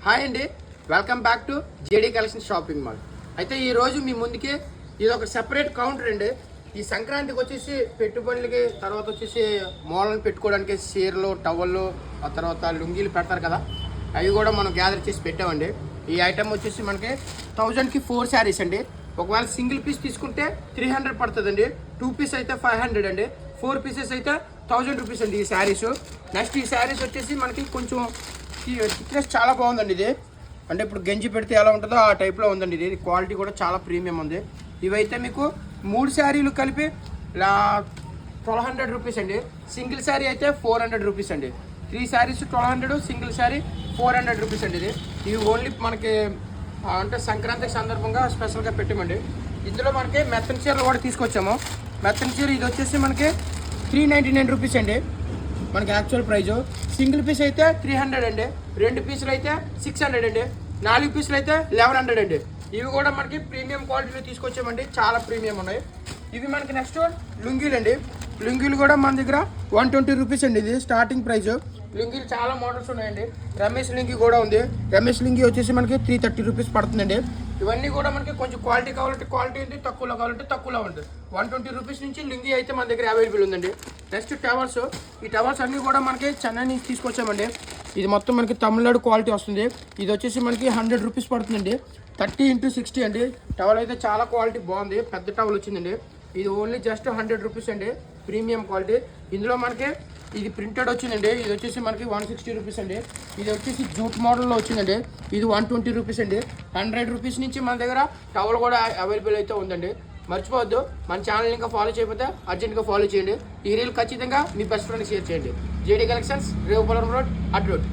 Hi అండి, welcome back to JD collection shopping mall. అయితే ఈరోజు మీ ముందుకి ఇది ఒక సెపరేట్ కౌంటర్ అండి. ఈ సంక్రాంతికి వచ్చేసి పెట్టుబడులకి, తర్వాత వచ్చేసి మూలను పెట్టుకోవడానికి చీరలు, టవళ్ళు, ఆ తర్వాత లుంగీలు పెడతారు కదా, అవి కూడా మనం గ్యాదర్ చేసి పెట్టామండి. ఈ ఐటమ్ వచ్చేసి మనకి 1000కి 4 శారీస్ అండి. ఒకవేళ సింగిల్ పీస్ తీసుకుంటే 300 పడుతుందండి, 2 పీస్ అయితే 500 అండి, 4 పీసెస్ అయితే 1000 రూపీస్ అండి ఈ శారీస్. నెక్స్ట్ ఈ శారీస్ వచ్చేసి మనకి కొంచెం థిక్నెస్ చాలా బాగుందండి. ఇది అంటే ఇప్పుడు గంజి పెడితే ఎలా ఉంటుందో ఆ టైప్లో ఉందండి. ఇది క్వాలిటీ కూడా చాలా ప్రీమియం ఉంది. ఇవైతే మీకు 3 శారీలు కలిపి 1200 రూపీస్ అండి. సింగిల్ శారీ అయితే 400 రూపీస్ అండి. 3 శారీస్ 1200, సింగిల్ శారీ 400 రూపీస్ అండి. ఇవి ఓన్లీ మనకి అంటే సంక్రాంతి సందర్భంగా స్పెషల్గా పెట్టామండి. ఇందులో మనకి మెత్తన్ చీరలు కూడా తీసుకొచ్చాము. మెత్తన్ చీర ఇది వచ్చేసి మనకి 399 రూపీస్ అండి మనకి యాక్చువల్ ప్రైజు. సింగిల్ పీస్ అయితే 300 అండి, 2 పీసులు అయితే 600 అండి, 4 పీసులు అయితే 1100 అండి. ఇవి కూడా మనకి ప్రీమియం క్వాలిటీలో తీసుకొచ్చామండి, చాలా ప్రీమియం ఉన్నాయి. ఇవి మనకి నెక్స్ట్ లుంగీలు అండి. లుంగీలు కూడా మన దగ్గర 120 రూపీస్ అండి. ఇది స్టార్టింగ్ ప్రైస్. లుంగీలు చాలా మోడల్స్ ఉన్నాయండి. రమేష్ లుంగీ కూడా ఉంది. రమేష్ లుంగీ వచ్చేసి మనకి 330 రూపీస్ పడుతుందండి. ఇవన్నీ కూడా మనకి కొంచెం క్వాలిటీ కావాలంటే క్వాలిటీ ఉంది, తక్కువలో కావాలంటే తక్కువలో ఉంటుంది. 120 రూపీస్ నుంచి లుంగీ అయితే మన దగ్గర అవైలబుల్ ఉందండి. Next towers. ఈ టవర్స్ అన్నీ కూడా మనకి చెన్నై నుంచి తీసుకొచ్చామండి. ఇది మొత్తం మనకి తమిళనాడు క్వాలిటీ వస్తుంది. ఇది వచ్చేసి మనకి 100 రూపీస్ పడుతుందండి. 30x60 అండి. టవల్ అయితే చాలా క్వాలిటీ బాగుంది, పెద్ద టవల్ వచ్చిందండి. ఇది ఓన్లీ జస్ట్ 100 రూపీస్ అండి, ప్రీమియం క్వాలిటీ. ఇందులో మనకి ఇది ప్రింటెడ్ వచ్చిందండి. ఇది వచ్చేసి మనకి 160 రూపీస్ అండి. ఇది వచ్చేసి జూట్ మోడల్లో వచ్చిందండి. ఇది 120 రూపీస్ అండి. 100 రూపీస్ నుంచి మన దగ్గర టవల్ కూడా అవైలబుల్ అయితే ఉందండి. మర్చిపోవద్దు, మన ఛానల్ ఇంకా ఫాలో చేయకపోతే అర్జెంట్గా ఫాలో చేయండి. ఈ రీల్ ఖచ్చితంగా మీ బెస్ట్ ఫ్రెండ్కి షేర్ చేయండి. జేడీ కలెక్షన్స్, రేవుపాలెం రోడ్, అడ్ రోడ్.